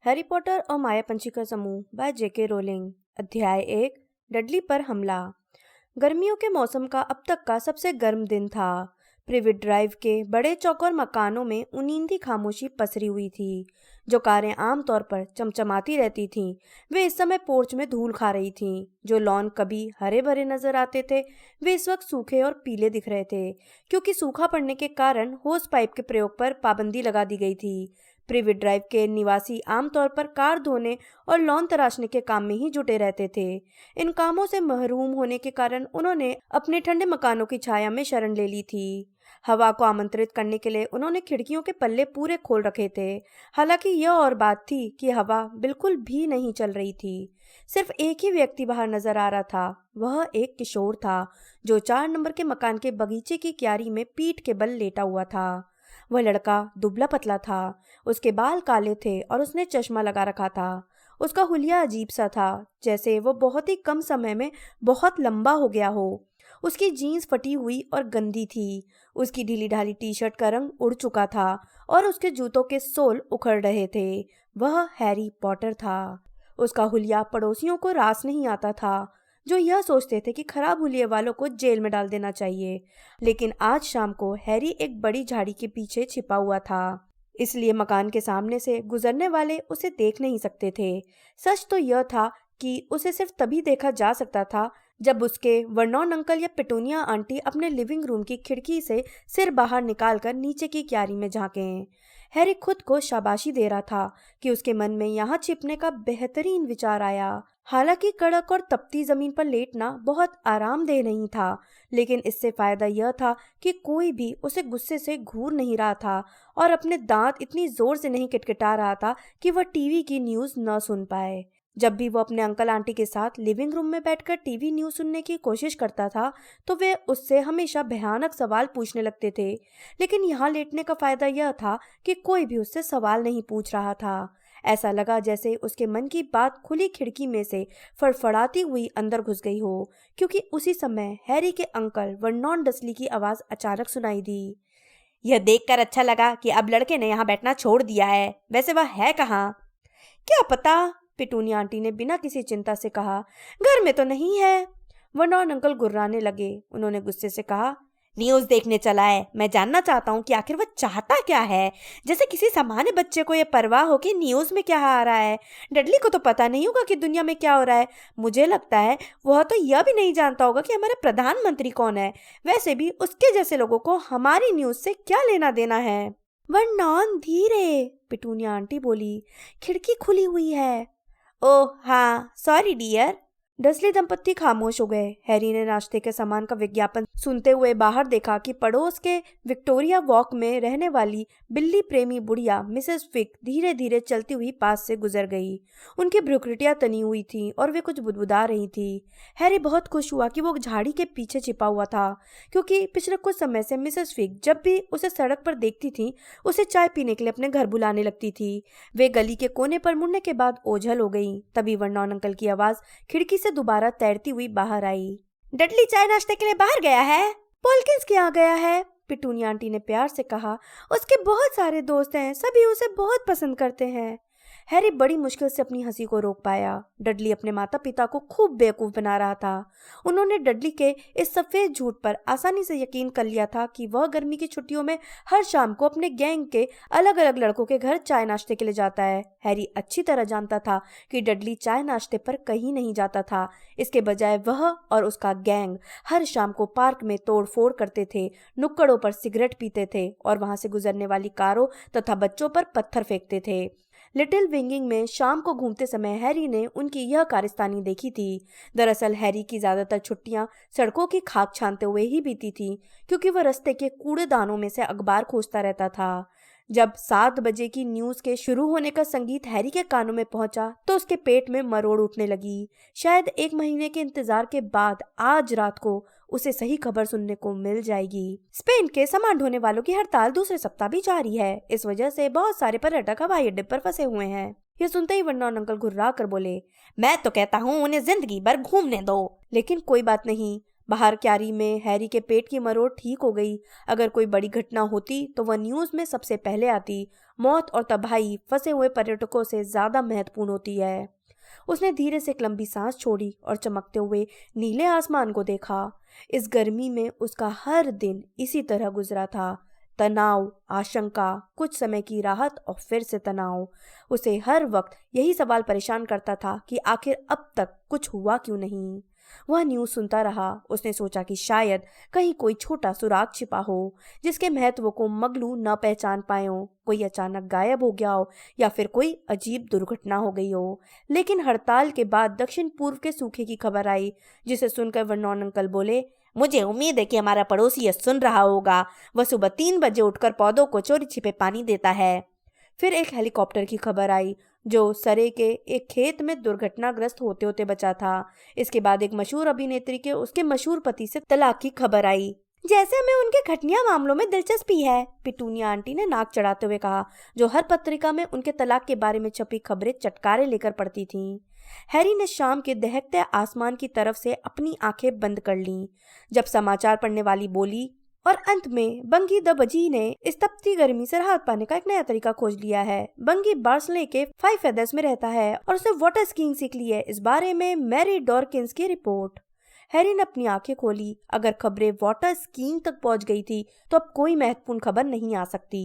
Harry Potter और मायापंछी का समूह बाय जेके रोलिंग। अध्याय 1। डडली पर हमला। गर्मियों के मौसम का अब तक का सबसे गर्म दिन था। प्रिविट ड्राइव के बड़े चौकोर मकानों में उनींदी खामोशी पसरी हुई थी। जो कारें आमतौर पर चमचमाती रहती थीं, वे इस समय पोर्च में धूल खा रही थीं। जो लॉन कभी हरे भरे नजर आते थे, वे इस वक्त सूखे और पीले दिख रहे थे, क्योंकि सूखा पड़ने के कारण होस पाइप के प्रयोग पर पाबंदी लगा दी गई थी। प्रिविट ड्राइव के निवासी आमतौर पर कार धोने और लॉन तराशने के काम में ही जुटे रहते थे। इन कामों से महरूम होने के कारण उन्होंने अपने ठंडे मकानों की छाया में शरण ले ली थी। हवा को आमंत्रित करने के लिए उन्होंने खिड़कियों के पल्ले पूरे खोल रखे थे। हालांकि यह और बात थी कि हवा बिल्कुल भी नहीं चल रही थी। सिर्फ एक ही व्यक्ति बाहर नजर आ रहा था। वह एक किशोर था, जो 4 नंबर के मकान के बगीचे की क्यारी में पीठ के बल लेटा हुआ था। वह लड़का दुबला पतला था। उसके बाल काले थे और उसने चश्मा लगा रखा था। उसका हुलिया अजीब सा था, जैसे वो बहुत ही कम समय में बहुत लंबा हो गया हो। उसकी जीन्स फटी हुई और गंदी थी। उसकी ढीली ढाली टी शर्ट का रंग उड़ चुका था और उसके जूतों के सोल उखड़ रहे थे। वह हैरी पॉटर था। उसका हुलिया पड़ोसियों को रास नहीं आता था, जो यह सोचते थे कि खराब हुलिये वालों को जेल में डाल देना चाहिए। लेकिन आज शाम को हैरी एक बड़ी झाड़ी के पीछे छिपा हुआ था, इसलिए मकान के सामने से गुजरने वाले उसे देख नहीं सकते थे। सच तो यह था कि उसे सिर्फ तभी देखा जा सकता था जब उसके वर्नॉन अंकल या पिटूनिया आंटी अपने लिविंग रूम की खिड़की से सिर बाहर निकालकर नीचे की क्यारी में झांकें। हैरी खुद को शाबाशी दे रहा था कि उसके मन में यहाँ छिपने का बेहतरीन विचार आया। हालांकि कड़क और तपती जमीन पर लेटना बहुत आरामदेह नहीं था, लेकिन इससे फायदा यह था कि कोई भी उसे गुस्से से घूर नहीं रहा था और अपने दांत इतनी जोर से नहीं किटकिटा रहा था कि वह टीवी की न्यूज़ न सुन पाए। जब भी वो अपने अंकल आंटी के साथ लिविंग रूम में बैठकर टीवी न्यूज़ सुनने की कोशिश करता था, तो वे उससे हमेशा भयानक सवाल पूछने लगते थे। लेकिन यहाँ लेटने का फायदा यह था कि कोई भी उससे सवाल नहीं पूछ रहा था। ऐसा लगा जैसे उसके मन की बात खुली खिड़की में से फड़फड़ाती हुई अंदर घुस गई हो, क्योंकि उसी समय हैरी के अंकल वर्नॉन डसली की आवाज़ अचानक सुनाई दी। यह देखकर अच्छा लगा कि अब लड़के ने यहाँ बैठना छोड़ दिया है। वैसे वह है कहाँ? क्या पता, पिटूनिया आंटी ने बिना किसी चिंता से कहा। घर में तो नहीं है। वर्नॉन अंकल गुर्राने लगे। उन्होंने गुस्से से कहा, न्यूज़ देखने चला है। मैं जानना चाहता हूँ कि आखिर वह चाहता क्या है। जैसे किसी सामान्य बच्चे को यह परवाह हो कि न्यूज़ में क्या आ रहा है। डडली को तो पता नहीं होगा कि दुनिया में क्या हो रहा है। मुझे लगता है वह तो यह भी नहीं जानता होगा कि हमारे प्रधानमंत्री कौन है। वैसे भी उसके जैसे लोगों को हमारी न्यूज़ से क्या लेना देना है। वर्नॉन धीरे, पिटूनिया आंटी बोली, खिड़की खुली हुई है। ओह हाँ, सॉरी डियर। डसली दंपत्ति खामोश हो गए। हैरी ने नाश्ते के सामान का विज्ञापन सुनते हुए बाहर देखा कि पड़ोस के विक्टोरिया वॉक में रहने वाली बिल्ली प्रेमी बुढ़िया मिसेस फिक धीरे धीरे चलती हुई पास से गुजर गई। उनकी भ्रुकुटियां तनी हुई थीं और वे कुछ बुदबुदा रही थी। हैरी बहुत खुश हुआ कि वो झाड़ी के पीछे छिपा हुआ था, क्योंकि पिछले कुछ समय से मिसेस फिक जब भी उसे सड़क पर देखती थी, उसे चाय पीने के लिए अपने घर बुलाने लगती थी। वे गली के कोने पर मुड़ने के बाद ओझल हो गई। तभी वर्नॉन अंकल की आवाज खिड़की से दोबारा तैरती हुई बाहर आई। डडली चाय नाश्ते के लिए बाहर गया है। पॉलकिंस क्या गया है? पिटूनिया आंटी ने प्यार से कहा। उसके बहुत सारे दोस्त हैं, सभी उसे बहुत पसंद करते हैं। हैरी बड़ी मुश्किल से अपनी हंसी को रोक पाया। डडली अपने माता पिता को खूब बेवकूफ बना रहा था। उन्होंने डडली के इस सफेद झूठ पर आसानी से यकीन कर लिया था कि वह गर्मी की छुट्टियों में हर शाम को अपने गैंग के अलग अलग लड़कों के घर चाय नाश्ते के लिए जाता है। हैरी अच्छी तरह जानता था कि डडली चाय नाश्ते पर कहीं नहीं जाता था। इसके बजाय वह और उसका गैंग हर शाम को पार्क में तोड़ फोड़ करते थे, नुक्कड़ों पर सिगरेट पीते थे और वहां से गुजरने वाली कारों तथा बच्चों पर पत्थर फेंकते थे। लिटिल विंगिंग में शाम को घूमते समय हैरी ने उनकी यह कारस्तानी देखी थी। दरअसल हैरी की ज्यादातर छुट्टियां सड़कों की खाक छानते हुए ही बीती थी, क्योंकि वह रास्ते के कूड़ेदानों में से अखबार खोजता रहता था। जब 7 बजे की न्यूज़ के शुरू होने का संगीत हैरी के कानों में पहुंचा तो उसके पेट में मरोड़ उठने लगी। शायद 1 महीने के इंतजार के बाद आज रात को उसे सही खबर सुनने को मिल जाएगी। स्पेन के सामान ढोने वालों की हड़ताल दूसरे सप्ताह भी जारी है। इस वजह से बहुत सारे पर्यटक हवाई अड्डे पर फंसे हुए हैं। यह सुनते ही वर्नॉन अंकल घुर्रा कर बोले, मैं तो कहता हूँ उन्हें जिंदगी भर घूमने दो। लेकिन कोई बात नहीं, बाहर क्यारी में हैरी के पेट की मरोड़ ठीक हो गई। अगर कोई बड़ी घटना होती तो वह न्यूज़ में सबसे पहले आती। मौत और तबाही फंसे हुए पर्यटकों से ज़्यादा महत्वपूर्ण होती है। उसने धीरे से एक लंबी सांस छोड़ी और चमकते हुए नीले आसमान को देखा। इस गर्मी में उसका हर दिन इसी तरह गुजरा था। तनाव, आशंका, कुछ समय की राहत और फिर से तनाव। उसे हर वक्त यही सवाल परेशान करता था कि आखिर अब तक कुछ हुआ क्यों नहीं। वह न्यूज़ सुनता रहा। उसने सोचा कि शायद कहीं कोई छोटा सुराग छिपा हो जिसके महत्व को मगलू न पहचान पाए हो। कोई अचानक गायब हो गया हो या फिर कोई अजीब दुर्घटना हो गई हो। लेकिन हड़ताल के बाद दक्षिण पूर्व के सूखे की खबर आई, जिसे सुनकर वर्नोन अंकल बोले, मुझे उम्मीद है कि हमारा पड़ोसी यह सुन रहा होगा। वह सुबह 3 बजे उठकर पौधों को चोरी छिपे पानी देता है। फिर एक हेलीकॉप्टर की खबर आई जो सरे के एक खेत में दुर्घटनाग्रस्त होते होते बचा था। इसके बाद एक मशहूर अभिनेत्री के उसके मशहूर पति से तलाक की खबर आई। जैसे हमें उनके घटनिया मामलों में दिलचस्पी है, पिटूनिया आंटी ने नाक चढ़ाते हुए कहा, जो हर पत्रिका में उनके तलाक के बारे में छपी खबरें चटकारे लेकर पढ़ती थीं। हैरी ने शाम के दहकते आसमान की तरफ से अपनी आंखें बंद कर लीं जब समाचार पढ़ने वाली बोली, और अंत में बंगी द बजी ने इस तपती गर्मी से राहत पाने का एक नया तरीका खोज लिया है। बंगी बार्सले के 5 फेदर्स में रहता है और उसने वाटर स्कीइंग सीख ली है। इस बारे में मैरी डॉर्किंस की रिपोर्ट। हैरी ने अपनी आंखें खोली। अगर खबरें वाटर स्कीइंग तक पहुंच गई थी तो अब कोई महत्वपूर्ण खबर नहीं आ सकती।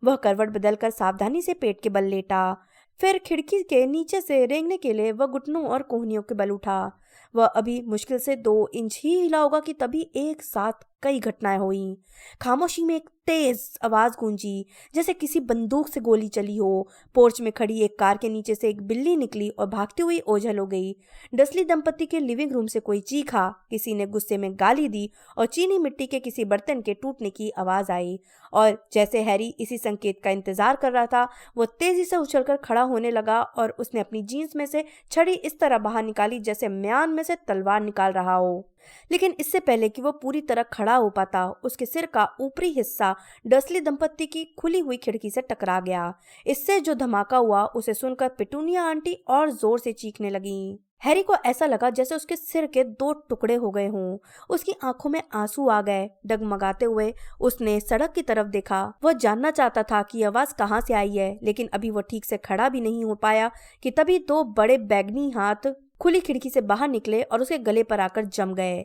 वह करवट बदलकर सावधानी से पेट के बल लेटा। फिर खिड़की के नीचे से रेंगने के लिए वह घुटनों और कोहनियों के बल उठा। वह अभी मुश्किल से 2 इंच ही हिला होगा कि तभी एक साथ कई घटनाएं हुई। खामोशी में एक तेज आवाज गूंजी जैसे किसी बंदूक से गोली चली हो। पोर्च में खड़ी एक कार के नीचे से एक बिल्ली निकली और भागती हुई ओझल हो गई। डसली दंपति के लिविंग रूम से कोई चीखा, किसी ने गुस्से में गाली दी और चीनी मिट्टी के किसी बर्तन के टूटने की आवाज आई। और जैसे हैरी इसी संकेत का इंतजार कर रहा था, वो तेजी से उछलकर खड़ा होने लगा और उसने अपनी जीन्स में से छड़ी इस तरह बाहर निकाली जैसे म्यान में से तलवार निकाल रहा हो। लेकिन इससे पहले कि वो पूरी तरह खड़ा हो पाता, उसके सिर का ऊपरी हिस्सा डसली दंपति की खुली हुई खिड़की से टकरा गया। इससे जो धमाका हुआ उसे सुनकर पिटूनिया आंटी और जोर से चीखने लगी। हैरी को ऐसा लगा जैसे उसके सिर के 2 टुकड़े हो गए हों। उसकी आंखों में आंसू आ गए। डगमगाते हुए उसने सड़क की तरफ देखा। वह जानना चाहता था कि आवाज कहाँ से आई है, लेकिन अभी वो ठीक से खड़ा भी नहीं हो पाया कि तभी 2 बड़े बैगनी हाथ खुली खिड़की से बाहर निकले और उसके गले पर आकर जम गए।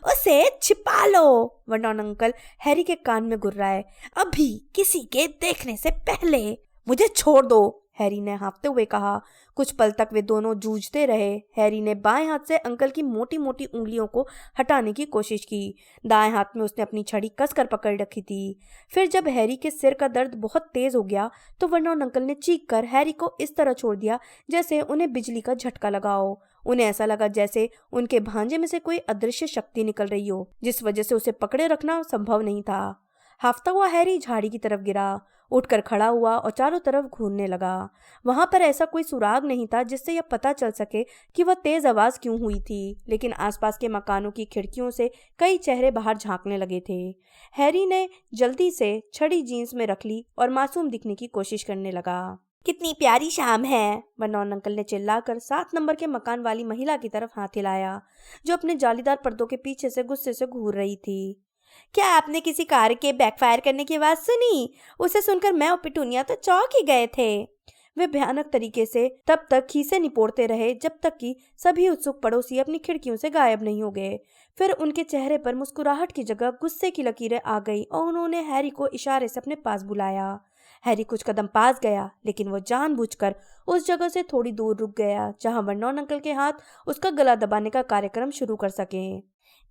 उसे छिपा लो, वर्नोन अंकल हैरी के कान में गुर्राए, अभी किसी के देखने से पहले। मुझे छोड़ दो, हैरी ने हाँफते हुए कहा। कुछ पल तक वे दोनों जूझते रहे। हैरी ने बाएं हाथ से अंकल की मोटी मोटी उंगलियों को हटाने की कोशिश की। दाएं हाथ में उसने अपनी छड़ी कसकर पकड़ रखी थी। फिर जब हैरी के सिर का दर्द बहुत तेज हो गया तो वर्नोन अंकल ने चीखकर हैरी को इस तरह छोड़ दिया जैसे उन्हें बिजली का झटका लगा हो। उन्हें ऐसा लगा जैसे उनके भांजे में से कोई अदृश्य शक्ति निकल रही हो, जिस वजह से उसे पकड़े रखना संभव नहीं था। हाफता हुआ हैरी झाड़ी की तरफ गिरा, उठकर खड़ा हुआ और चारों तरफ घूरने लगा। वहां पर ऐसा कोई सुराग नहीं था जिससे यह पता चल सके कि वह तेज आवाज क्यों हुई थी, लेकिन आसपास के मकानों की खिड़कियों से कई चेहरे बाहर झांकने लगे थे। हैरी ने जल्दी से छड़ी जीन्स में रख ली और मासूम दिखने की कोशिश करने लगा। कितनी प्यारी शाम है, वर्नोन अंकल ने चिल्लाकर 7 नंबर के मकान वाली महिला की तरफ हाथ हिलाया, जो अपने जालीदार पर्दों के पीछे से गुस्से से घूर रही थी। क्या आपने किसी कार के बैकफायर करने की आवाज सुनी? उसे सुनकर मैं और पिटूनिया तो चौंक ही गए थे। वे भयानक तरीके से तब तक खीसे निपोड़ते रहे जब तक कि सभी उत्सुक पड़ोसी अपनी खिड़कियों से गायब नहीं हो गए। फिर उनके चेहरे पर मुस्कुराहट की जगह गुस्से की लकीरें आ गई और उन्होंने हैरी को इशारे से अपने पास बुलाया। हैरी कुछ कदम पास गया, लेकिन वो जानबूझकर उस जगह से थोड़ी दूर रुक गया जहां वर्नोन अंकल के हाथ उसका गला दबाने का कार्यक्रम शुरू कर सके।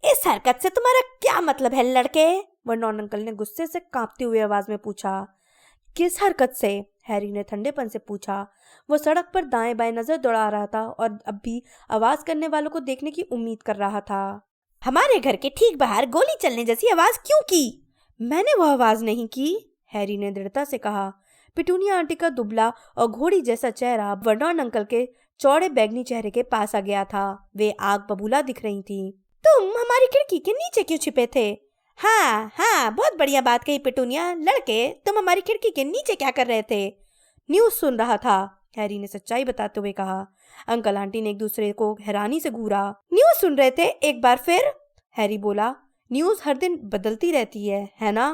इस हरकत से तुम्हारा क्या मतलब है लड़के? वर्नोन अंकल ने गुस्से से कांपती हुई आवाज में पूछा। किस हरकत से? हैरी ने ठंडेपन से पूछा। वो सड़क पर दाएं बाएं नजर दौड़ा रहा था और अब भी आवाज करने वालों को देखने की उम्मीद कर रहा था। हमारे घर के ठीक बाहर गोली चलने जैसी आवाज क्यों की? मैंने वो आवाज नहीं की, हैरी ने दृढ़ता से कहा। पिटूनिया आंटी का दुबला और घोड़ी जैसा चेहरा वर्नोन अंकल के चौड़े बैगनी चेहरे के पास आ गया था। वे आग बबूला दिख रही थी। तुम हमारी खिड़की के नीचे क्यों छिपे थे? हाँ, बहुत बढ़िया बात कही पिटूनिया। लड़के, तुम हमारी खिड़की के नीचे क्या कर रहे थे? न्यूज़ सुन रहा था, हैरी ने सच्चाई बताते हुए कहा। अंकल आंटी ने एक दूसरे को हैरानी से घूरा। न्यूज़ सुन रहे थे? एक बार फिर? हैरी बोला, न्यूज़ हर दिन बदलती रहती है ना?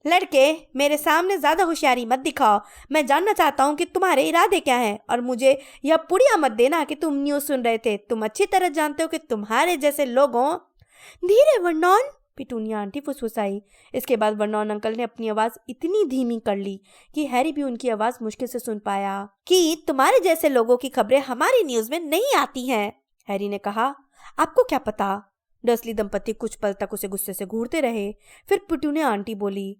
लड़के, मेरे सामने ज्यादा होशियारी मत दिखाओ। मैं जानना चाहता हूँ कि तुम्हारे इरादे क्या हैं, और मुझे यह पुड़िया मत देना कि तुम न्यूज़ सुन रहे थे। तुम अच्छी तरह जानते हो कि तुम्हारे जैसे लोगों। धीरे वर्नॉन, पिटूनिया आंटी फुसफुसाई। इसके बाद वर्नॉन अंकल ने अपनी आवाज़ इतनी धीमी कर ली कि हैरी भी उनकी आवाज़ मुश्किल से सुन पाया। कि तुम्हारे जैसे लोगों की खबरें हमारी न्यूज़ में नहीं आती हैं, हैरी ने कहा। आपको क्या पता? डर्सली दंपति कुछ पल तक उसे गुस्से से घूरते रहे। फिर पिटूनिया आंटी बोली,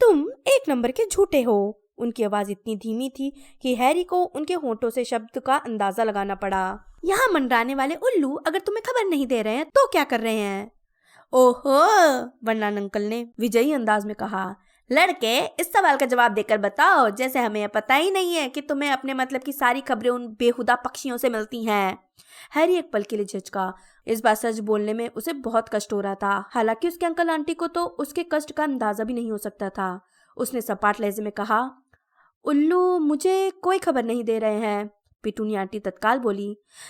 तुम एक नंबर के झूठे हो। उनकी आवाज इतनी धीमी थी कि हैरी को उनके होंठों से शब्द का अंदाजा लगाना पड़ा। यहाँ मंडराने वाले उल्लू अगर तुम्हें खबर नहीं दे रहे हैं तो क्या कर रहे हैं? ओहो, वर्नॉन अंकल ने विजयी अंदाज में कहा। लड़के, इस सवाल का जवाब देकर बताओ, जैसे हमें यह पता ही नहीं है कि तुम्हें अपने मतलब की सारी खबरें उन बेहुदा पक्षियों से मिलती हैं। हैरी एक पल के लिए झिझका। इस बार सच बोलने में उसे बहुत कष्ट हो रहा था। हालांकि उसके अंकल आंटी को तो उसके कष्ट का अंदाजा भी नहीं हो सकता था। उसने सपाट लहजे में कहा, उल्लू मुझे कोई खबर नहीं दे रहे हैं। पिटूनिया आंटी तत्काल बोली,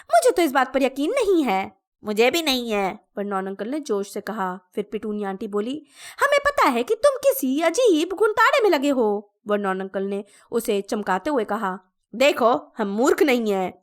मुझे तो इस बात पर यकीन नहीं है। मुझे भी नहीं है, वर्नॉन अंकल ने जोश से कहा। फिर पिटूनिया आंटी बोली, हमें पता है कि तुम किसी अजीब घुंटाड़े में लगे हो। वर्नॉन अंकल ने उसे चमकाते हुए कहा, देखो, हम मूर्ख नहीं हैं।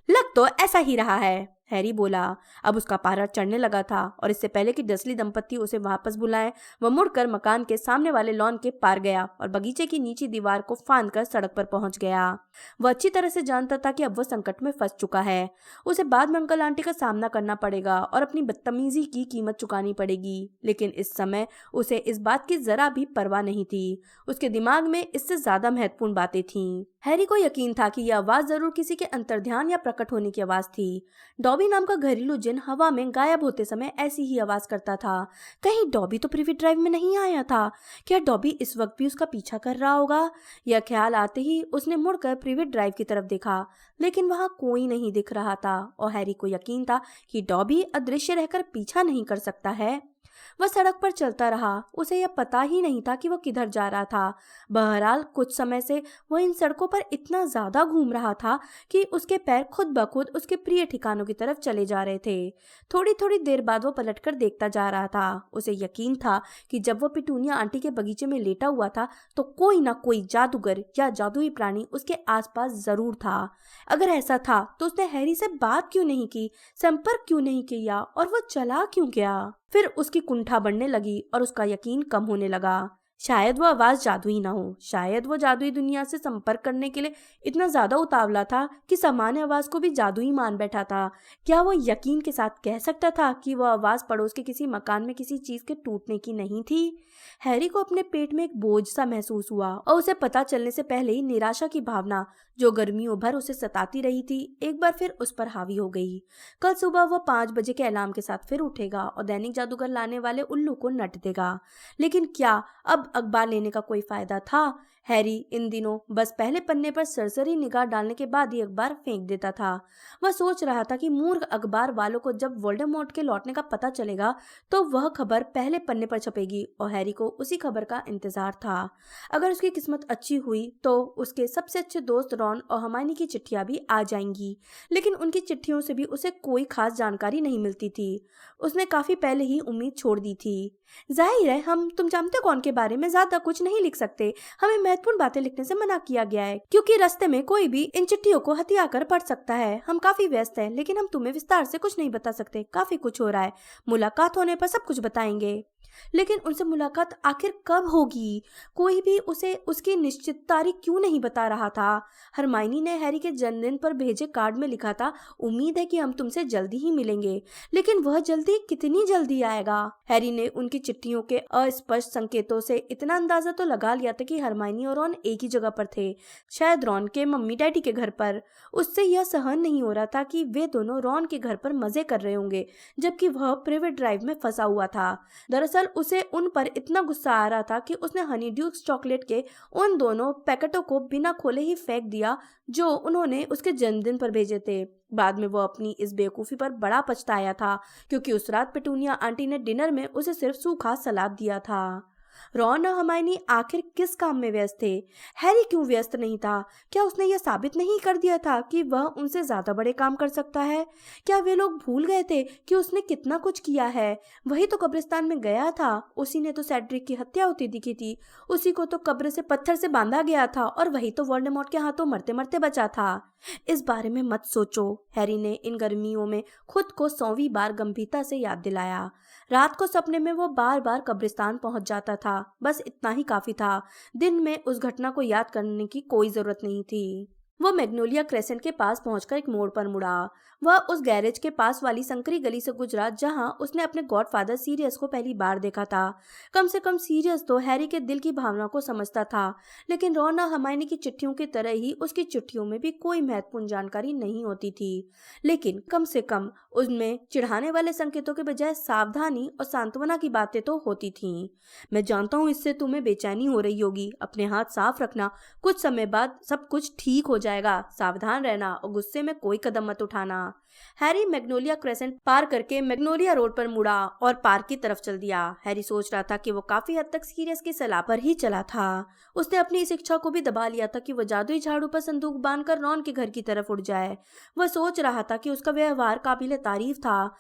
लग तो ऐसा ही रहा है, हैरी बोला। अब उसका पारा चढ़ने लगा था और इससे पहले कि डर्सली दंपत्ति उसे वापस बुलाए, वह मुड़कर मकान के सामने वाले लॉन के पार गया और बगीचे की नीची दीवार को फांदकर सड़क पर पहुंच गया। वह अच्छी तरह से जानता था कि अब वह संकट में फंस चुका है। उसे बाद में अंकल आंटी का सामना करना पड़ेगा और अपनी बदतमीजी की कीमत चुकानी पड़ेगी, लेकिन इस समय उसे इस बात की जरा भी परवाह नहीं थी। उसके दिमाग में इससे ज्यादा महत्वपूर्ण बातें थीं। हैरी को यकीन था कि यह आवाज जरूर किसी के अंतर्ध्यान या प्रकट होने की आवाज थी। डॉबी नाम का घरेलू जिन हवा में गायब होते समय ऐसी ही आवाज करता था। कहीं डॉबी तो प्रिवेट ड्राइव में नहीं आया था? क्या डॉबी इस वक्त भी उसका पीछा कर रहा होगा? यह ख्याल आते ही उसने मुड़कर प्रिवेट ड्राइव की तरफ देखा, लेकिन वहां कोई नहीं दिख रहा था और हैरी को यकीन था कि डॉबी अदृश्य रहकर पीछा नहीं कर सकता है। वह सड़क पर चलता रहा। उसे यह पता ही नहीं था कि वह किधर जा रहा था। बहरहाल कुछ समय से वह इन सड़कों पर इतना ज्यादा घूम रहा था कि उसके पैर खुद ब खुद उसके प्रिय ठिकानों की तरफ चले जा रहे थे। थोड़ी थोड़ी देर बाद वह पलटकर देखता जा रहा था। उसे यकीन था कि जब वह पिटूनिया आंटी के बगीचे में लेटा हुआ था तो कोई ना कोई जादूगर या जादुई प्राणी उसके आसपास जरूर था। अगर ऐसा था तो उसने हैरी से बात क्यों नहीं की, संपर्क क्यों नहीं किया और वह चला क्यों गया? फिर उसकी कुंठा बढ़ने लगी और उसका यकीन कम होने लगा। शायद वो आवाज जादुई ना हो। शायद वो जादुई दुनिया से संपर्क करने के लिए इतना ज्यादा उतावला था कि सामान्य आवाज को भी जादुई मान बैठा था। क्या वो यकीन के साथ कह सकता था कि वह आवाज पड़ोस के किसी मकान में किसी चीज के टूटने की नहीं थी? हैरी को अपने पेट में एक बोझ सा महसूस हुआ और उसे पता चलने से पहले ही निराशा की भावना जो गर्मियों भर उसे सताती रही थी एक बार फिर उस पर हावी हो गई। कल सुबह वह 5 बजे के अलार्म के साथ फिर उठेगा और दैनिक जादूगर लाने वाले उल्लू को नट देगा। लेकिन क्या अब अखबार लेने का कोई फायदा था? हैरी इन दिनों बस पहले पन्ने पर सरसरी निगाह डालने के बाद ही अखबार फेंक देता था। वह सोच रहा था कि मूर्ख अखबार वालों को जब वोल्डेमॉर्ट के लौटने का पता चलेगा तो वह खबर पहले पन्ने पर छपेगी और हैरी को उसी खबर का इंतजार था। अगर उसकी किस्मत अच्छी हुई तो उसके सबसे अच्छे दोस्त रॉन और हर्माइनी की चिट्ठियां भी आ जाएंगी, लेकिन उनकी चिट्ठियों से भी उसे कोई खास जानकारी नहीं मिलती थी। उसने काफी पहले ही उम्मीद छोड़ दी थी। जाहिर है हम तुम जानते कौन के बारे में ज्यादा कुछ नहीं लिख सकते। हमें महत्वपूर्ण बातें लिखने से मना किया गया है क्योंकि रास्ते में कोई भी इन चिट्ठियों को हथिया कर पढ़ सकता है। हम काफी व्यस्त हैं, लेकिन हम तुम्हें विस्तार से कुछ नहीं बता सकते। काफी कुछ हो रहा है। मुलाकात होने पर सब कुछ बताएंगे। लेकिन उनसे मुलाकात आखिर कब होगी? कोई भी उसे उसकी निश्चित तारीख क्यों नहीं बता रहा था? हरमाइनी ने हैरी के जन्मदिन पर भेजे कार्ड में लिखा था, उम्मीद है कि हम तुमसे जल्दी ही मिलेंगे। लेकिन वह जल्दी कितनी जल्दी आएगा? हैरी ने उनकी चिट्ठियों के अस्पष्ट संकेतों से इतना अंदाजा तो लगा लिया था कि हरमाइनी और रॉन एक ही जगह पर थे, शायद रॉन के मम्मी डैडी के घर पर। उससे यह सहन नहीं हो रहा था कि वे दोनों रॉन के घर पर मजे कर रहे होंगे जबकि वह प्रिवेट ड्राइव में फंसा हुआ था। दरअसल उसे उन पर इतना गुस्सा आ रहा था कि उसने हनी ड्यूक्स चॉकलेट के उन दोनों पैकेटों को बिना खोले ही फेंक दिया जो उन्होंने उसके जन्मदिन पर भेजे थे। बाद में वो अपनी इस बेवकूफ़ी पर बड़ा पछताया था क्योंकि उस रात पिटूनिया आंटी ने डिनर में उसे सिर्फ सूखा सलाद दिया था। रॉन और हर्माइनी आखिर किस काम में व्यस्त थे? हैरी क्यों व्यस्त नहीं था? क्या उसने यह साबित नहीं कर दिया था कि वह उनसे ज्यादा बड़े काम कर सकता है? क्या वे लोग भूल गए थे कि उसने कितना कुछ किया है? वही तो कब्रिस्तान में गया था, उसी ने तो सेड्रिक की हत्या होती दिखी थी, उसी को तो कब्र से पत्थर से बांधा गया था और वही तो वोल्डेमॉर्ट के हाथों मरते मरते बचा था। इस बारे में मत सोचो, हैरी ने इन गर्मियों में खुद को 100वीं बार गंभीरता से याद दिलाया। रात को सपने में वो बार बार कब्रिस्तान पहुंच जाता था, बस इतना ही काफी था। दिन में उस घटना को याद करने की कोई जरूरत नहीं थी। वो मैग्नोलिया क्रेसेंट के पास पहुंचकर एक मोड़ पर मुड़ा। वह उस गैरेज के पास वाली संकरी गली से गुजरा जहां उसने अपने गॉडफादर सीरियस को पहली बार देखा था। कम से कम सीरियस तो हैरी के दिल की भावना को समझता था, लेकिन रॉन और हर्माइनी की चिट्ठियों की तरह ही उसकी चिट्ठियों में भी कोई महत्वपूर्ण जानकारी नहीं होती थी। लेकिन कम से कम उनमें चिढ़ाने वाले संकेतों के बजाय सावधानी और सांत्वना की बातें तो होती थीं। मैं जानता हूँ इससे तुम्हें बेचैनी हो रही होगी, अपने हाथ साफ रखना, कुछ समय बाद सब कुछ ठीक हो जाएगा, सावधान रहना और गुस्से में कोई कदम मत उठाना। हैरी मैग्नोलिया क्रेसेंट पार करके मैग्नोलिया रोड पर मुड़ा और पार्क की तरफ चल दिया। हैरी सोच रहा था कि वो काफी हद तक सीरियस की सलाह पर ही चला था। उसने अपनी इस इच्छा को भी दबा लिया था कि वो जादुई झाड़ू पर संदूक बांधकर रॉन के घर की तरफ उड़ जाए। वह सोच रहा था कि उसका व्यवहार काबिले तारीफ था।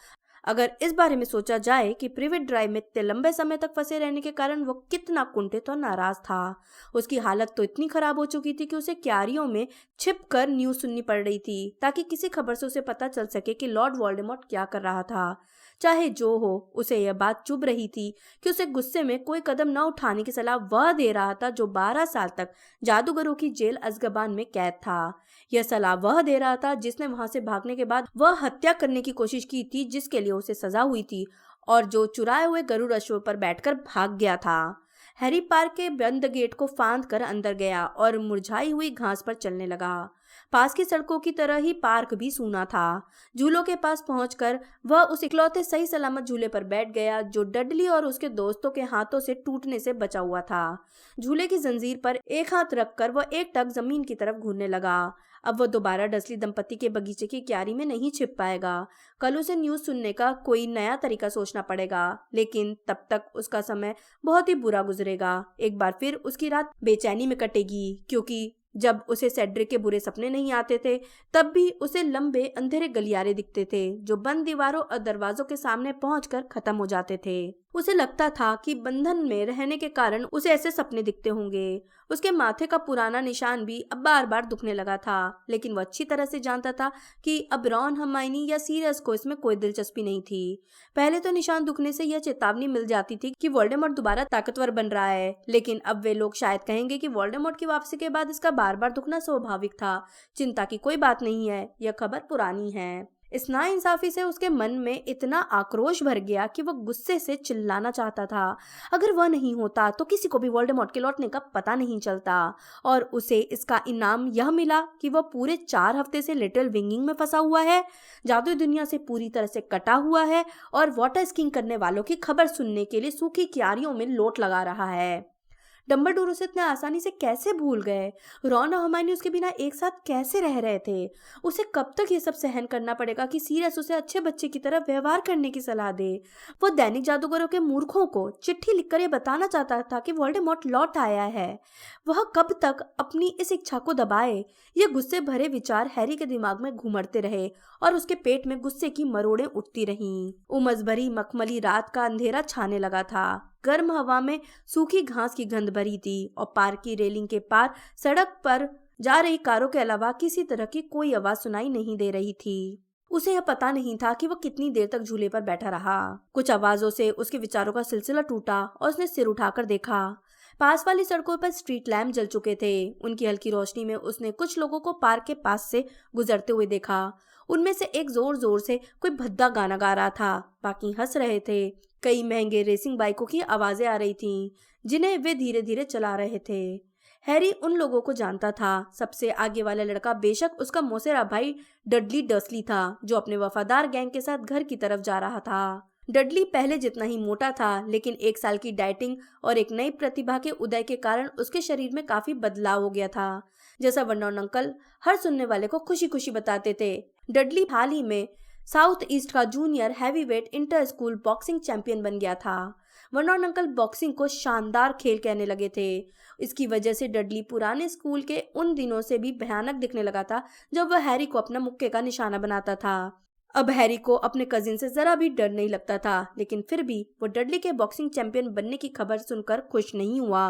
अगर इस बारे में सोचा जाए कि प्रिवेट ड्राइव में इतने लंबे समय तक फंसे रहने के कारण वो कितना कुंठित और नाराज था। उसकी हालत तो इतनी खराब हो चुकी थी कि उसे क्यारियों में छिपकर न्यूज़ सुननी पड़ रही थी ताकि किसी खबर से उसे पता चल सके कि लॉर्ड वोल्डेमॉर्ट क्या कर रहा था। चाहे जो हो, उसे यह बात चुभ रही थी कि उसे गुस्से में कोई कदम न उठाने की सलाह वह दे रहा था जो 12 साल तक जादूगरों की जेल अज़्काबान में कैद था। यह सलाह वह दे रहा था जिसने वहां से भागने के बाद वह हत्या करने की कोशिश की थी जिसके लिए उसे सजा हुई थी, और जो चुराए हुए गरुड़ अश्व पर बैठकर भाग गया था। हैरी पार्क के बंद गेट को फांद कर अंदर गया और मुरझाई हुई घास पर चलने लगा। पास की सड़कों की तरह ही पार्क भी सूना था। झूलों के पास पहुंचकर वह उस इकलौते सही सलामत झूले पर बैठ गया जो डडली और उसके दोस्तों के हाथों से टूटने से बचा हुआ था। झूले की जंजीर पर एक हाथ रखकर वह एक टक जमीन की तरफ घूरने लगा। अब वह दोबारा डसली दंपति के बगीचे की क्यारी में नहीं छिप पाएगा। कल उसे न्यूज़ सुनने का कोई नया तरीका सोचना पड़ेगा, लेकिन तब तक उसका समय बहुत ही बुरा गुजरेगा। एक बार फिर उसकी रात बेचैनी में कटेगी, क्योंकि जब उसे सेड्रिक के बुरे सपने नहीं आते थे तब भी उसे लंबे अंधेरे गलियारे दिखते थे जो बंद दीवारों और दरवाजों के सामने पहुंचकर खत्म हो जाते थे। उसे लगता था कि बंधन में रहने के कारण उसे ऐसे सपने दिखते होंगे। उसके माथे का पुराना निशान भी अब बार बार दुखने लगा था, लेकिन वह अच्छी तरह से जानता था कि अब रॉन, हर्माइनी या सीरियस को इसमें कोई दिलचस्पी नहीं थी। पहले तो निशान दुखने से यह चेतावनी मिल जाती थी कि वोल्डेमॉर्ट दोबारा ताकतवर बन रहा है, लेकिन अब वे लोग शायद कहेंगे कि वोल्डेमॉर्ट की वापसी के बाद इसका बार बार दुखना स्वाभाविक था। चिंता की कोई बात नहीं है, यह खबर पुरानी है। इस नाइंसाफी से उसके मन में इतना आक्रोश भर गया कि वह गुस्से से चिल्लाना चाहता था। अगर वह नहीं होता तो किसी को भी वोल्डेमॉर्ट के लौटने का पता नहीं चलता, और उसे इसका इनाम यह मिला कि वह पूरे 4 हफ्ते से लिटिल विंगिंग में फंसा हुआ है, जादुई दुनिया से पूरी तरह से कटा हुआ है और वाटर स्कीइंग करने वालों की खबर सुनने के लिए सूखी क्यारियों में लोट लगा रहा है। डंबलडोर उसे इतने आसानी से कैसे भूल गए? रॉन और हर्माइनी उसके बिना एक साथ कैसे रह रहे थे? उसे कब तक ये सब सहन करना पड़ेगा कि सीरियस उसे अच्छे बच्चे की तरह व्यवहार करने की सलाह दे? वो दैनिक जादूगरों के मूर्खों को चिट्ठी लिखकर ये बताना चाहता था कि वोल्डेमॉर्ट लौट आया है। वह कब तक अपनी इस इच्छा को दबाए? ये गुस्से भरे विचार हैरी के दिमाग में घूमते रहे और उसके पेट में गुस्से की मरोड़ें उठती रहीं। उमस भरी मखमली रात का अंधेरा छाने लगा था। गर्म हवा में सूखी घास की गंध भरी थी और पार्क की रेलिंग के पार सड़क पर जा रही कारों के अलावा किसी तरह की कोई आवाज सुनाई नहीं दे रही थी। उसे यह पता नहीं था कि वह कितनी देर तक झूले पर बैठा रहा। कुछ आवाजों से उसके विचारों का सिलसिला टूटा और उसने सिर उठाकर देखा। पास वाली सड़कों पर स्ट्रीट लैंप जल चुके थे। उनकी हल्की रोशनी में उसने कुछ लोगों को पार्क के पास से गुजरते हुए देखा। उनमें से एक जोर जोर से कोई भद्दा गाना गा रहा था, बाकी हंस रहे थे। कई महंगे रेसिंग बाइकों की आवाजें आ रही थीं, जिन्हें वे धीरे धीरे चला रहे थे। हैरी उन लोगों को जानता था। सबसे आगे वाला लड़का बेशक उसका मौसेरा भाई डडली डर्सली था, जो अपने वफादार गैंग के साथ घर की तरफ जा रहा था। डडली पहले जितना ही मोटा था, लेकिन 1 साल की डाइटिंग और एक नई प्रतिभा के उदय के कारण उसके शरीर में काफी बदलाव हो गया था, जैसा वर्नॉन अंकल हर सुनने वाले को खुशी खुशी बताते थे। डडली हाल ही में साउथ ईस्ट का junior heavyweight inter school boxing champion बन गया था। वर्नॉन अंकल बॉक्सिंग को शानदार खेल कहने लगे थे। इसकी वजह से डडली पुराने स्कूल के उन दिनों से भी भयानक दिखने लगा था जब वह हैरी को अपना मुक्के का निशाना बनाता था। अब हैरी को अपने कजिन से जरा भी डर नहीं लगता था, लेकिन फिर भी वो डडली के बॉक्सिंग चैंपियन बनने की खबर सुनकर खुश नहीं हुआ।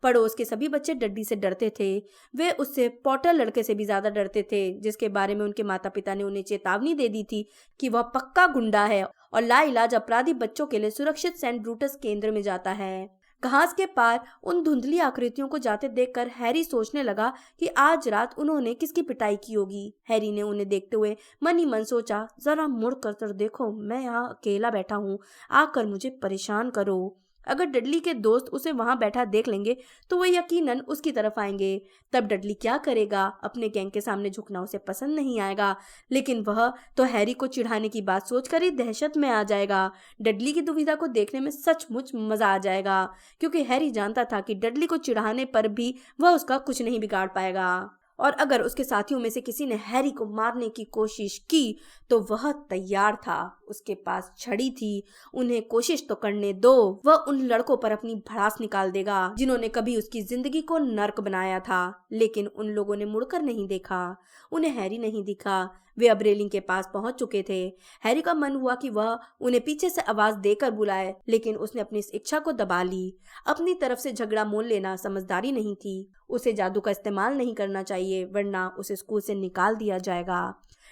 पड़ोस के सभी बच्चे डडली से डरते थे। वे उससे पॉटर लड़के से भी ज्यादा डरते थे, जिसके बारे में उनके माता पिता ने उन्हें चेतावनी दे दी थी कि वह पक्का गुंडा है और लाइलाज अपराधी बच्चों के लिए सुरक्षित सेंट ब्रूटस केंद्र में जाता है। घास के पार उन धुंधली आकृतियों को जाते देखकर हैरी सोचने लगा कि आज रात उन्होंने किसकी पिटाई की होगी। हैरी ने उन्हें देखते हुए मन ही मन सोचा, जरा मुड़ कर देखो, मैं यहाँ अकेला बैठा हूँ, आकर मुझे परेशान करो। अगर डडली के दोस्त उसे वहां बैठा देख लेंगे तो वो यकीनन उसकी तरफ आएंगे। तब डडली क्या करेगा? अपने गैंग के सामने झुकना उसे पसंद नहीं आएगा, लेकिन वह तो हैरी को चिढ़ाने की बात सोचकर ही दहशत में आ जाएगा। डडली की दुविधा को देखने में सचमुच मजा आ जाएगा, क्योंकि हैरी जानता था कि डडली को चिढ़ाने पर भी वह उसका कुछ नहीं बिगाड़ पाएगा। और अगर उसके साथियों में से किसी ने हैरी को मारने की कोशिश की तो वह तैयार था। उसके पास छड़ी थी, उन्हें कोशिश तो करने दो। वह उन लड़कों पर अपनी भड़ास निकाल देगा जिन्होंने कभी उसकी जिंदगी को नर्क बनाया था। लेकिन उन लोगों ने मुड़कर नहीं देखा, उन्हें हैरी नहीं दिखा। वे अब रेलिंग के पास पहुंच चुके थे। हैरी का मन हुआ कि वह उन्हें पीछे से आवाज देकर बुलाए, लेकिन उसने अपनी इस इच्छा को दबा ली। अपनी तरफ से झगड़ा मोल लेना समझदारी नहीं थी। उसे जादू का इस्तेमाल नहीं करना चाहिए, वरना उसे स्कूल से निकाल दिया जाएगा।